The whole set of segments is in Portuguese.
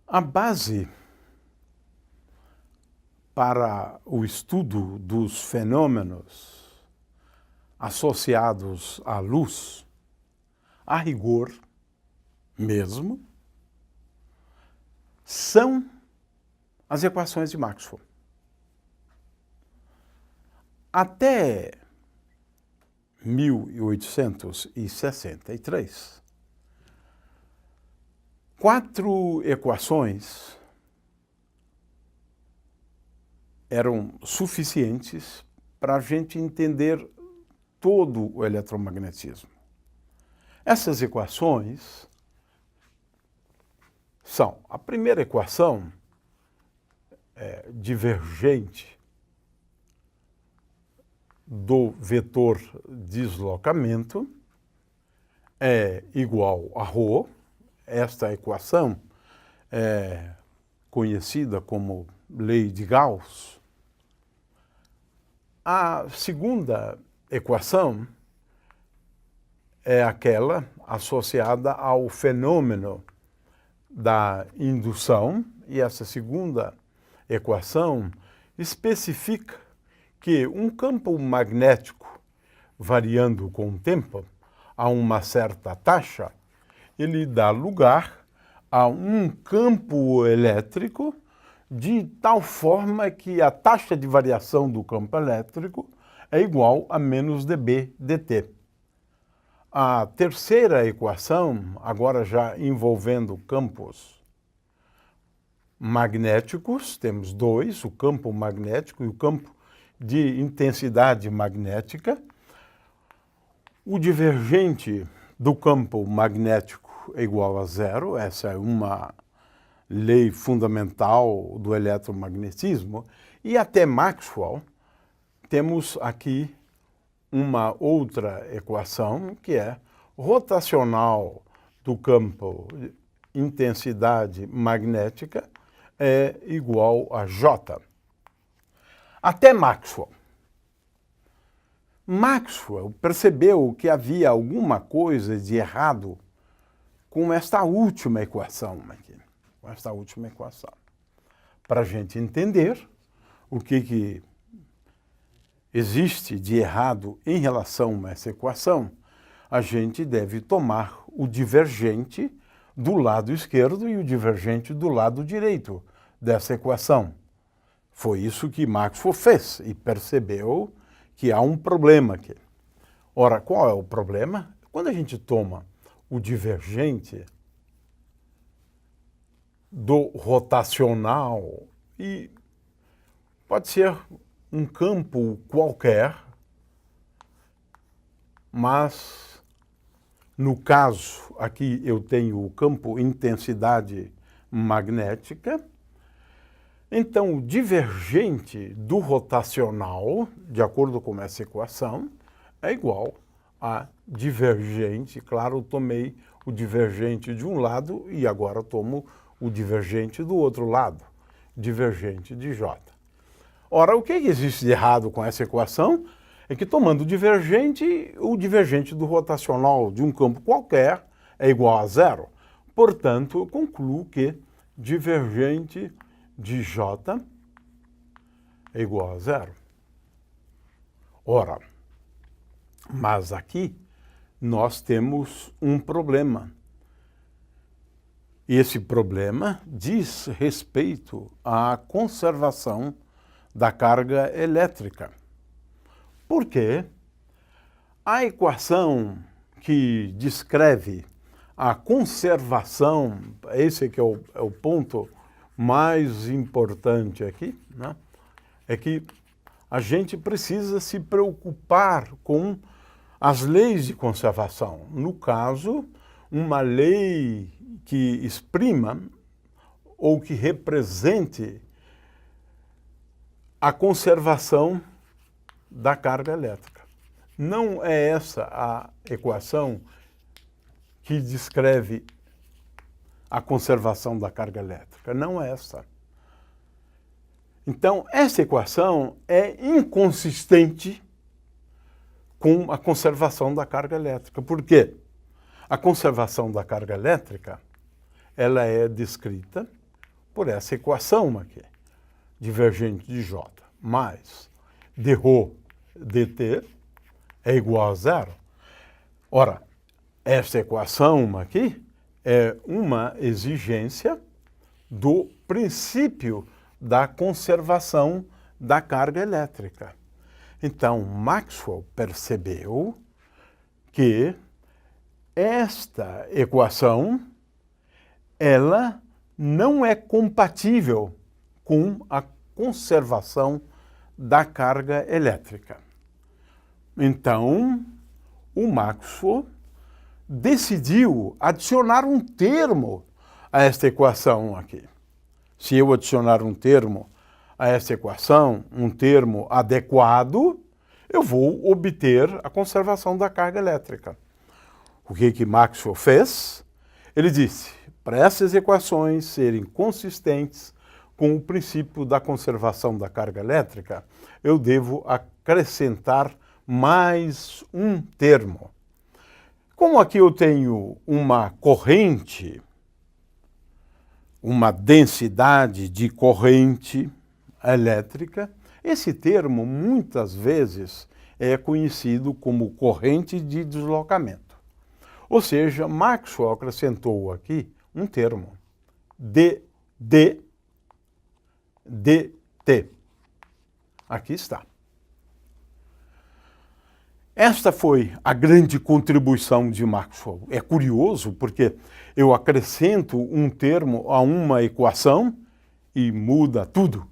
A base para o estudo dos fenômenos associados à luz, a rigor mesmo, são as equações de Maxwell. Até 1863, 4 equações eram suficientes para a gente entender todo o eletromagnetismo. Essas equações são: a primeira equação é divergente do vetor deslocamento é igual a ρ. Esta equação é conhecida como lei de Gauss. A segunda equação é aquela associada ao fenômeno da indução, e essa segunda equação especifica que um campo magnético variando com o tempo a uma certa taxa, ele dá lugar a um campo elétrico de tal forma que a taxa de variação do campo elétrico é igual a menos dB dt. A terceira equação, agora já envolvendo campos magnéticos, temos dois, o campo magnético e o campo de intensidade magnética. O divergente do campo magnético é igual a zero, essa é uma lei fundamental do eletromagnetismo, e até Maxwell temos aqui uma outra equação que é rotacional do campo intensidade magnética é igual a J. Até Maxwell. Maxwell percebeu que havia alguma coisa de errado com esta última equação aqui, com esta última equação. Para a gente entender o que existe de errado em relação a essa equação, a gente deve tomar o divergente do lado esquerdo e o divergente do lado direito dessa equação. Foi isso que Maxwell fez e percebeu que há um problema aqui. Ora, qual é o problema? Quando a gente toma o divergente do rotacional, e pode ser um campo qualquer, mas no caso aqui eu tenho o campo intensidade magnética, então o divergente do rotacional, de acordo com essa equação, é igual a divergente, claro, eu tomei o divergente de um lado e agora tomo o divergente do outro lado, divergente de J. Ora, o que existe de errado com essa equação é que, tomando o divergente do rotacional de um campo qualquer é igual a zero. Portanto, eu concluo que divergente de J é igual a zero. Ora, mas aqui nós temos um problema. E esse problema diz respeito à conservação da carga elétrica. Porque a equação que descreve a conservação, esse que é o ponto mais importante aqui, né? É que a gente precisa se preocupar com as leis de conservação. No caso, uma lei que exprima ou que represente a conservação da carga elétrica. Não é essa a equação que descreve a conservação da carga elétrica. Não é essa. Então, essa equação é inconsistente com a conservação da carga elétrica. Por quê? A conservação da carga elétrica ela é descrita por essa equação aqui, divergente de J, mais dρ dt é igual a zero. Ora, esta equação aqui é uma exigência do princípio da conservação da carga elétrica. Então, Maxwell percebeu que esta equação, ela não é compatível com a conservação da carga elétrica. Então, o Maxwell decidiu adicionar um termo a esta equação aqui. Se eu adicionar um termo a esta equação, um termo adequado, eu vou obter a conservação da carga elétrica. O que Maxwell fez? Ele disse, para essas equações serem consistentes com o princípio da conservação da carga elétrica, eu devo acrescentar mais um termo. Como aqui eu tenho uma corrente, uma densidade de corrente elétrica, esse termo muitas vezes é conhecido como corrente de deslocamento. Ou seja, Maxwell acrescentou aqui um termo, dt. Aqui está. Esta foi a grande contribuição de Maxwell. É curioso porque eu acrescento um termo a uma equação e muda tudo.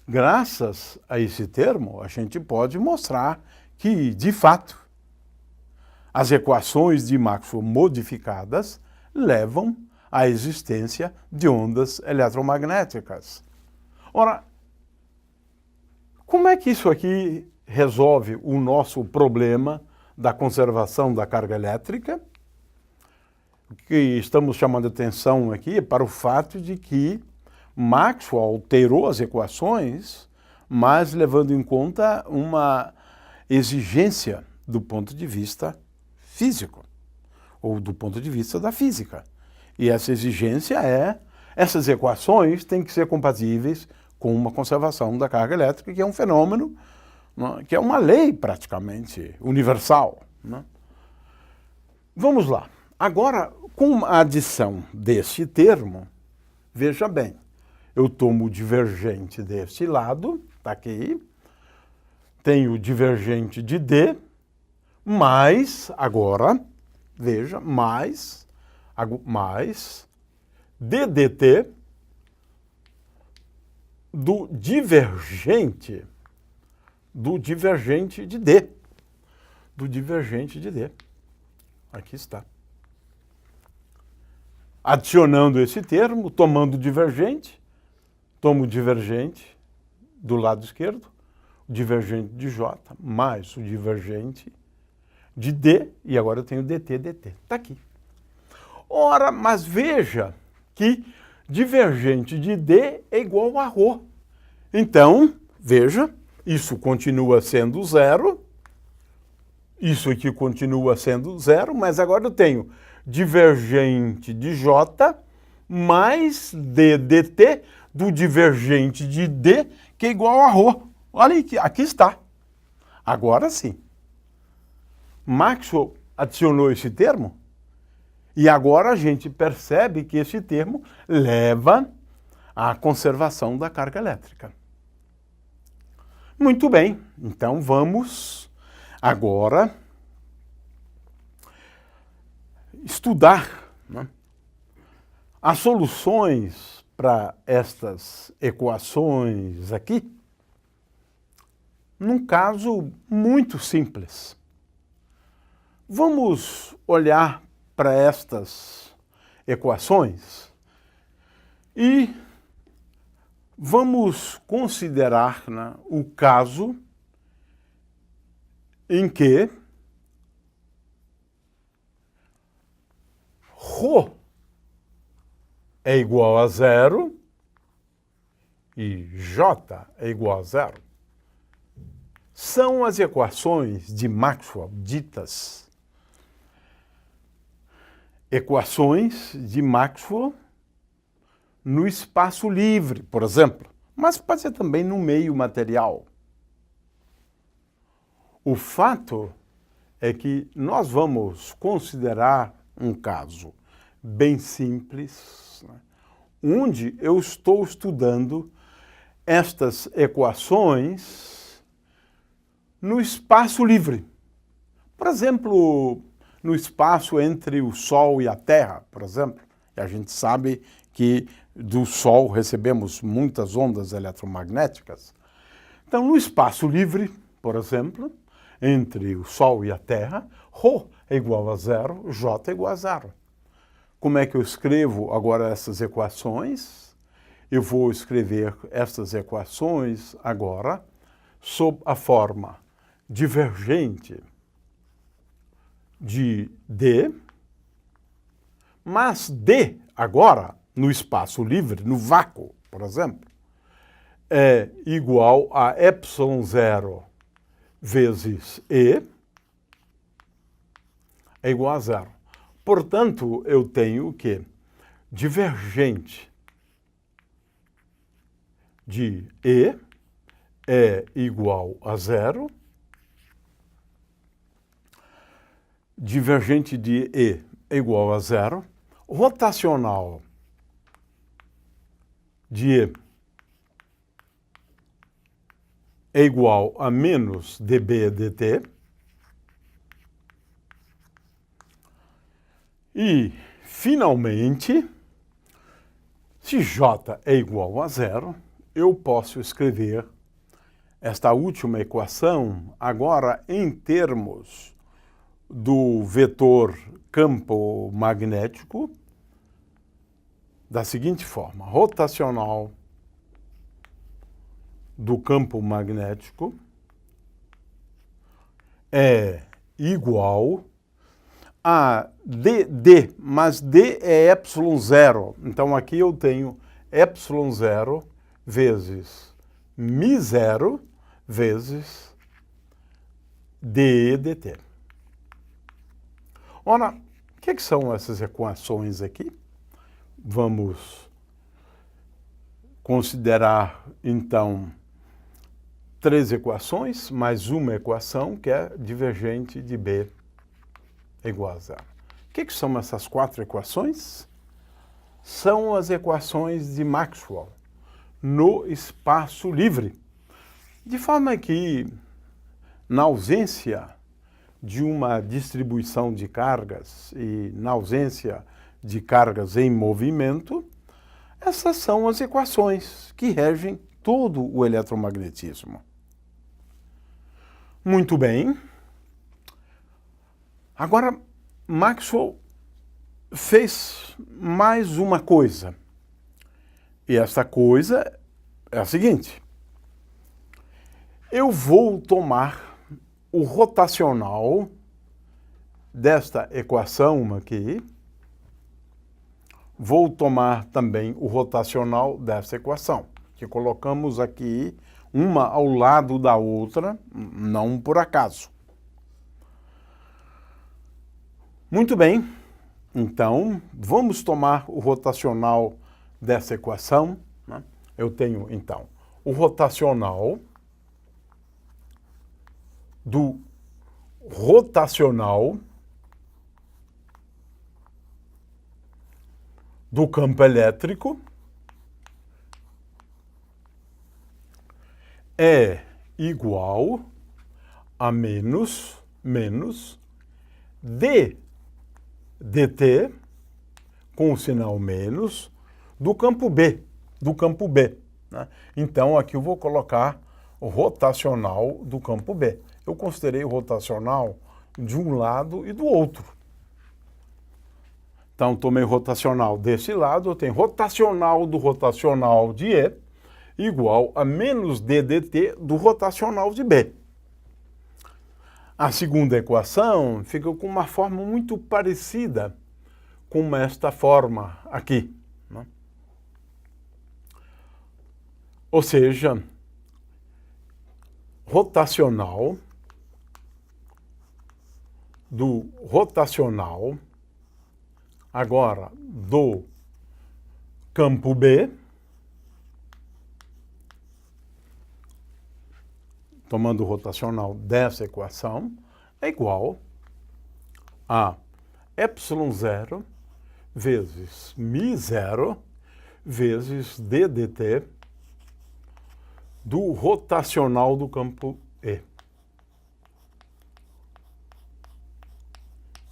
Graças a esse termo, a gente pode mostrar que, de fato, as equações de Maxwell modificadas levam à existência de ondas eletromagnéticas. Ora, como é que isso aqui resolve o nosso problema da conservação da carga elétrica? O que estamos chamando atenção aqui é para o fato de que Maxwell alterou as equações, mas levando em conta uma exigência do ponto de vista físico, ou do ponto de vista da física. E essa exigência é, essas equações têm que ser compatíveis com uma conservação da carga elétrica, que é um fenômeno, que é uma lei praticamente universal. Vamos lá. Agora, com a adição desse termo, veja bem, eu tomo o divergente deste lado, está aqui, tenho o divergente de D, mais, agora, veja, mais ddt do divergente de D. Do divergente de D. Aqui está. Adicionando esse termo, tomando o divergente, tomo o divergente do lado esquerdo, o divergente de J, mais o divergente de D, e agora eu tenho dt. Está aqui. Ora, mas veja que divergente de D é igual a ρ. Então, veja, isso continua sendo zero, isso aqui continua sendo zero, mas agora eu tenho divergente de J mais ddt do divergente de D, que é igual a ρ. Olha aqui está. Agora sim. Maxwell adicionou esse termo e agora a gente percebe que esse termo leva à conservação da carga elétrica. Muito bem, então vamos agora estudar, né, as soluções para estas equações aqui, num caso muito simples. Vamos olhar para estas equações e vamos considerar, né, o caso em que ρ é igual a zero e J é igual a zero. São as equações de Maxwell ditas equações de Maxwell no espaço livre, por exemplo, mas pode ser também no meio material. O fato é que nós vamos considerar um caso bem simples, né, onde eu estou estudando estas equações no espaço livre. Por exemplo, no espaço entre o Sol e a Terra, por exemplo. E a gente sabe que do Sol recebemos muitas ondas eletromagnéticas. Então, no espaço livre, por exemplo, entre o Sol e a Terra, ρ é igual a zero, J é igual a zero. Como é que eu escrevo agora essas equações? Eu vou escrever essas equações agora sob a forma divergente de D, mas D agora, no espaço livre, no vácuo, por exemplo, é igual a ε0 vezes E, é igual a zero. Portanto, eu tenho que divergente de E é igual a zero, divergente de E é igual a zero, rotacional de E é igual a menos dB dt, e, finalmente, se J é igual a zero, eu posso escrever esta última equação agora em termos do vetor campo magnético da seguinte forma: rotacional do campo magnético é igual a dd, mas d é ε0. Então aqui eu tenho ε0 vezes μ0 vezes dE dt. Ora, o que são essas equações aqui? Vamos considerar, então, 3 equações, mais uma equação que é divergente de B é igual a zero. O que são essas 4 equações? São as equações de Maxwell no espaço livre. De forma que, na ausência de uma distribuição de cargas e na ausência de cargas em movimento, essas são as equações que regem todo o eletromagnetismo. Muito bem. Agora, Maxwell fez mais uma coisa. E essa coisa é a seguinte: eu vou tomar o rotacional desta equação aqui, vou tomar também o rotacional dessa equação, que colocamos aqui uma ao lado da outra, não por acaso. Muito bem, então vamos tomar o rotacional dessa equação, né? Eu tenho, então, o rotacional do rotacional do campo elétrico é igual a menos d dt, com o sinal menos, do campo B, né? Então, aqui eu vou colocar o rotacional do campo B. Eu considerei o rotacional de um lado e do outro. Então, tomei rotacional desse lado, eu tenho rotacional do rotacional de E igual a menos d dt do rotacional de B. A segunda equação fica com uma forma muito parecida com esta forma aqui, né? Ou seja, rotacional do rotacional agora do campo B, tomando o rotacional dessa equação, é igual a ε0 vezes μ0 vezes d dt do rotacional do campo E.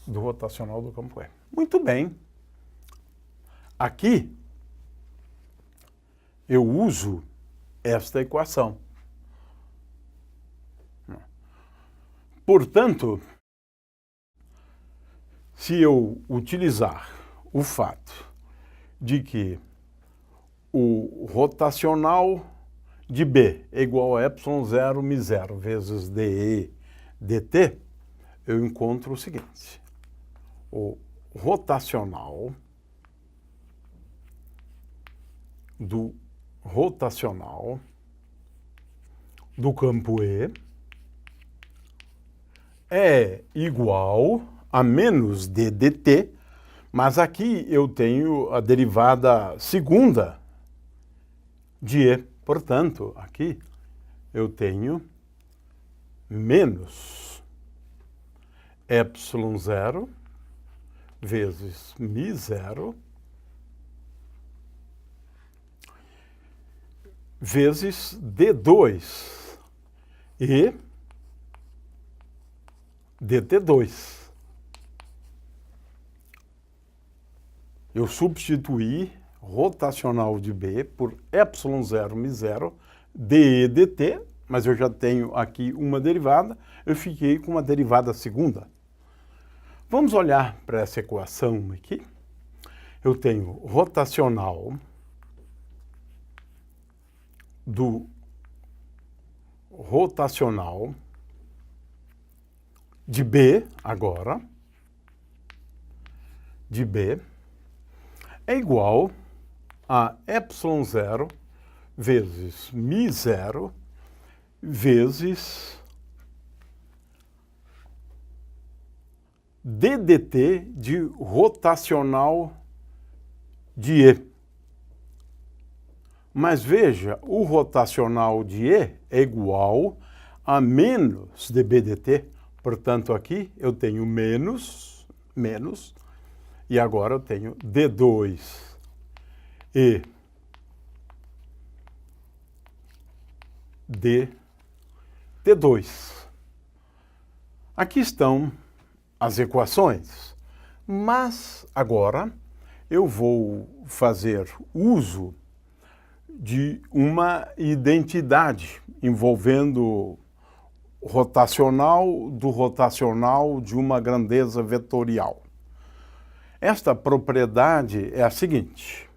Do rotacional do campo E. Muito bem. Aqui eu uso esta equação. Portanto, se eu utilizar o fato de que o rotacional de B é igual a ε0 μ0 vezes dE dt, eu encontro o seguinte: o rotacional do campo E é igual a menos d dt, mas aqui eu tenho a derivada segunda de E. Portanto, aqui eu tenho menos ε0 vezes μ0 vezes d2 e dt2. Eu substituí rotacional de B por ε0 μ0 dE dt, mas eu já tenho aqui uma derivada, eu fiquei com uma derivada segunda. Vamos olhar para essa equação aqui. Eu tenho rotacional do rotacional de B agora, de B, é igual a ε0 vezes μ0 vezes d dt de rotacional de E. Mas veja, o rotacional de E é igual a menos dB dt. Portanto, aqui eu tenho menos, e agora eu tenho d2 e dt2. Aqui estão as equações, mas agora eu vou fazer uso de uma identidade envolvendo rotacional do rotacional de uma grandeza vetorial. Esta propriedade é a seguinte: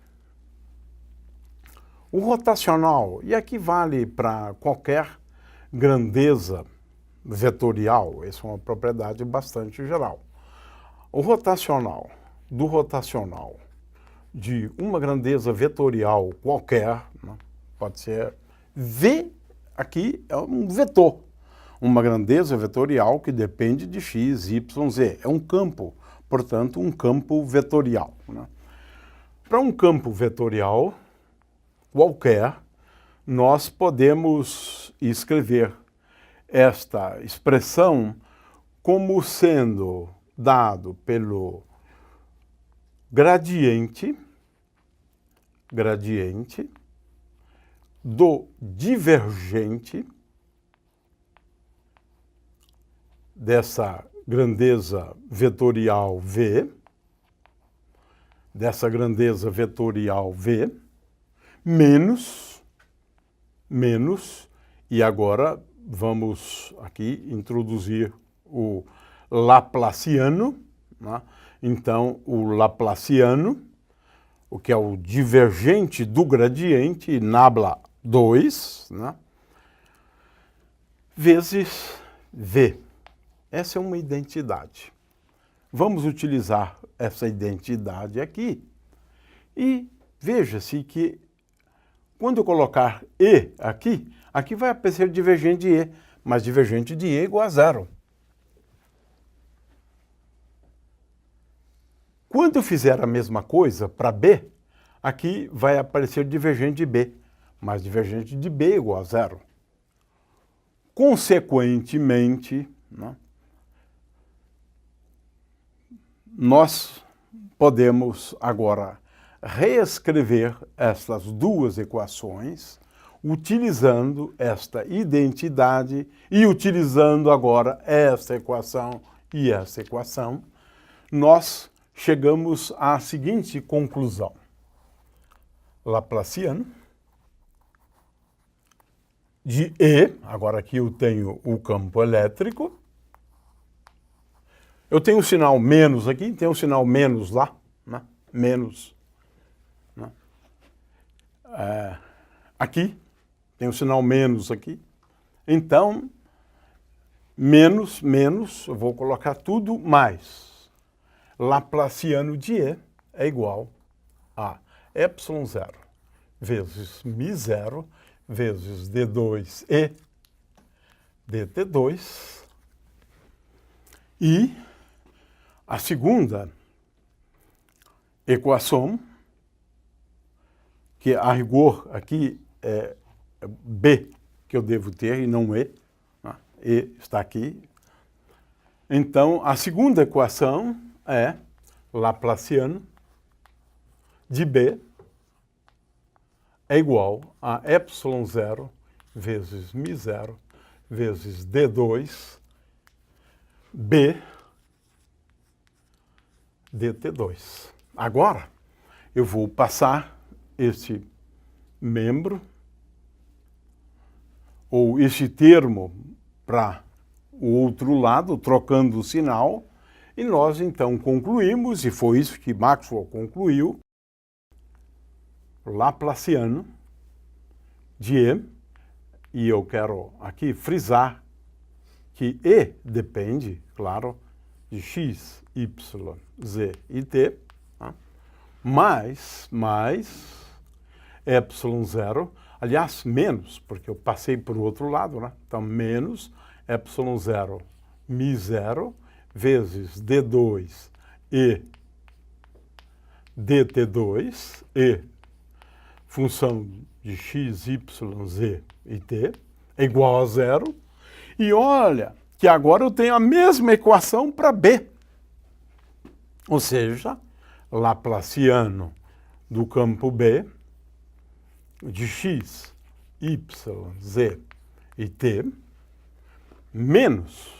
o rotacional, e aqui vale para qualquer grandeza vetorial, essa é uma propriedade bastante geral. O rotacional do rotacional de uma grandeza vetorial qualquer, né, pode ser V, aqui é um vetor, uma grandeza vetorial que depende de x, y, z. É um campo, portanto, um campo vetorial, né? Para um campo vetorial qualquer, nós podemos escrever esta expressão como sendo dado pelo gradiente do divergente dessa grandeza vetorial V, menos, e agora vamos aqui introduzir o Laplaciano, né? Então, o Laplaciano, o que é o divergente do gradiente, nabla 2, né? Vezes V. Essa é uma identidade. Vamos utilizar essa identidade aqui e veja-se que quando eu colocar E aqui vai aparecer divergente de E, mas divergente de E é igual a zero. Quando eu fizer a mesma coisa para B, aqui vai aparecer divergente de B, mas divergente de B é igual a zero. Consequentemente, né, nós podemos agora reescrever estas duas equações utilizando esta identidade e utilizando agora esta equação e esta equação, nós chegamos à seguinte conclusão. Laplaciano de E, agora aqui eu tenho o campo elétrico, eu tenho um sinal menos aqui, tem um sinal menos lá, né? Menos. Né? Aqui, tem um sinal menos aqui. Então, menos, eu vou colocar tudo mais. Laplaciano de E é igual a ε0 vezes μ0 vezes d2e dt2. E a segunda equação, que a rigor aqui é B que eu devo ter e não E. E está aqui. Então, a segunda equação é Laplaciano de B é igual a ε0 vezes μ0 vezes d2 B dt2. Agora, eu vou passar esse membro, ou esse termo, para o outro lado, trocando o sinal, e nós então concluímos, e foi isso que Maxwell concluiu, Laplaciano de E, e eu quero aqui frisar que E depende, claro, de x, y, z e t, tá? mais ε0, aliás, menos, porque eu passei para o outro lado, né? Então, menos ε0 μ0 vezes d2 e dt2 e função de x, y, z e t é igual a zero. E olha que agora eu tenho a mesma equação para B. Ou seja, Laplaciano do campo B de x, y, z e t menos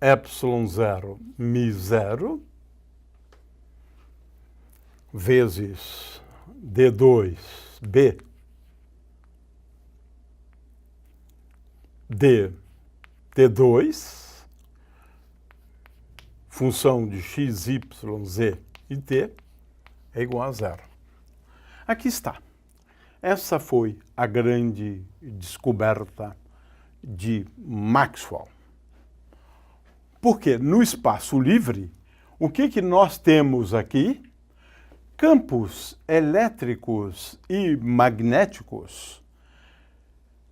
ε0 μ0 vezes d2b dt2 função de x, y, z e t é igual a zero. Aqui está. Essa foi a grande descoberta de Maxwell. Porque no espaço livre, o que nós temos aqui? Campos elétricos e magnéticos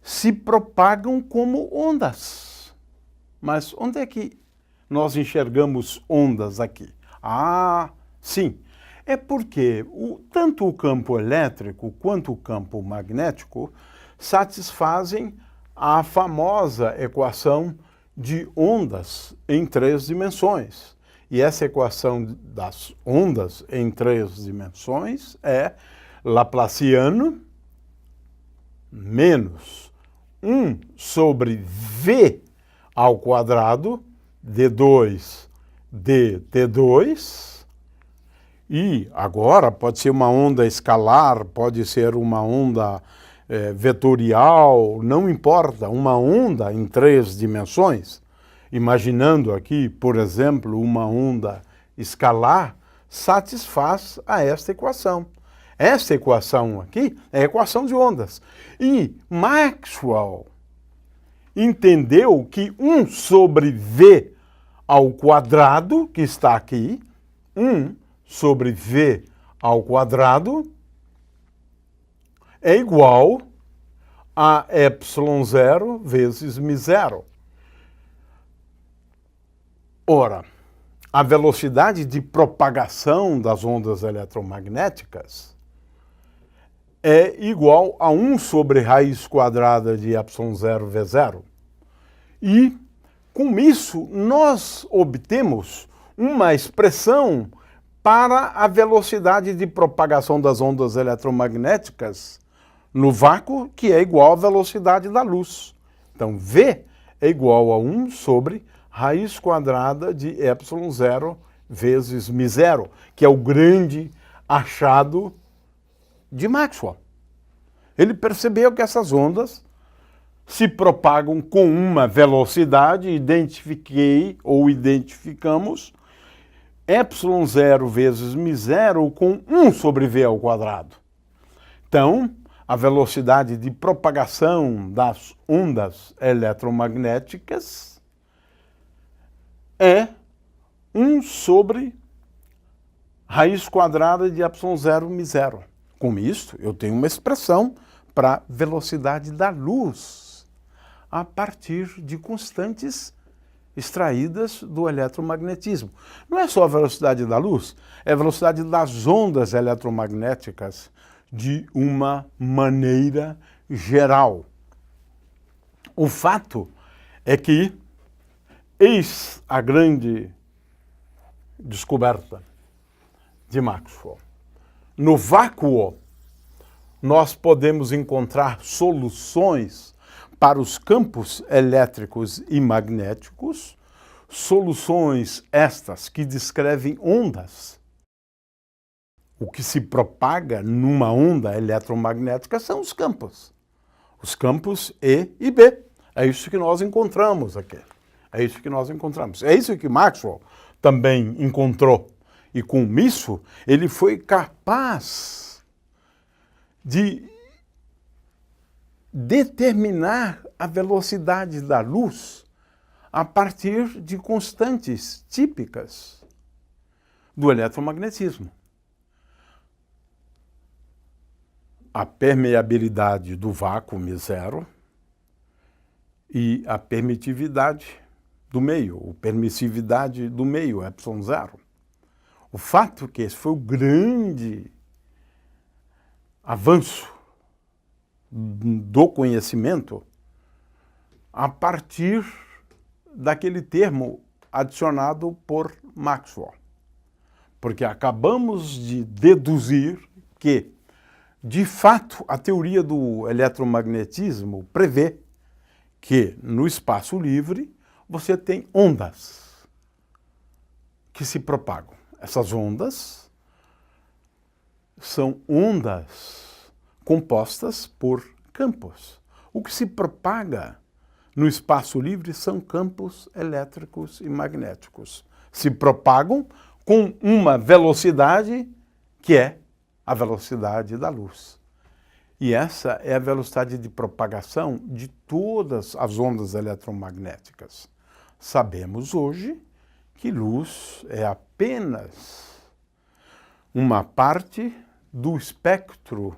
se propagam como ondas. Mas onde é que nós enxergamos ondas aqui? Ah, sim. É porque tanto o campo elétrico quanto o campo magnético satisfazem a famosa equação de ondas em 3 dimensões. E essa equação das ondas em 3 dimensões é Laplaciano menos 1 sobre V ao quadrado d2 dt2. E agora pode ser uma onda escalar, pode ser uma onda vetorial, não importa, uma onda em 3 dimensões. Imaginando aqui, por exemplo, uma onda escalar, satisfaz a esta equação. Esta equação aqui é a equação de ondas. E Maxwell entendeu que 1 sobre V ao quadrado, que está aqui, 1 sobre V ao quadrado, é igual a ε0 vezes μ0. Ora, a velocidade de propagação das ondas eletromagnéticas é igual a 1 sobre raiz quadrada de ε0 V0. E, com isso, nós obtemos uma expressão para a velocidade de propagação das ondas eletromagnéticas no vácuo, que é igual à velocidade da luz. Então, V é igual a 1 sobre raiz quadrada de ε0 vezes μ0, que é o grande achado de Maxwell. Ele percebeu que essas ondas se propagam com uma velocidade, identificamos ε0 vezes μ0 com 1 sobre v ao quadrado. Então, a velocidade de propagação das ondas eletromagnéticas é 1 sobre raiz quadrada de ε0 μ0. Com isso, eu tenho uma expressão para a velocidade da luz a partir de constantes extraídas do eletromagnetismo. Não é só a velocidade da luz, é a velocidade das ondas eletromagnéticas de uma maneira geral. O fato é que, eis a grande descoberta de Maxwell. No vácuo, nós podemos encontrar soluções para os campos elétricos e magnéticos, soluções estas que descrevem ondas. O que se propaga numa onda eletromagnética são os campos E e B. É isso que nós encontramos aqui. É isso que nós encontramos. É isso que Maxwell também encontrou. E com isso, ele foi capaz de determinar a velocidade da luz a partir de constantes típicas do eletromagnetismo. A permeabilidade do vácuo μ0 e a permitividade do meio, ou permissividade do meio, ε0. O fato é que esse foi o grande avanço do conhecimento a partir daquele termo adicionado por Maxwell. Porque acabamos de deduzir que, de fato, a teoria do eletromagnetismo prevê que no espaço livre você tem ondas que se propagam. Essas ondas são ondas compostas por campos. O que se propaga no espaço livre são campos elétricos e magnéticos. Se propagam com uma velocidade que é a velocidade da luz. E essa é a velocidade de propagação de todas as ondas eletromagnéticas. Sabemos hoje que luz é apenas uma parte do espectro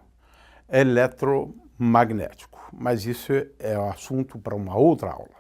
eletromagnético. Mas isso é assunto para uma outra aula.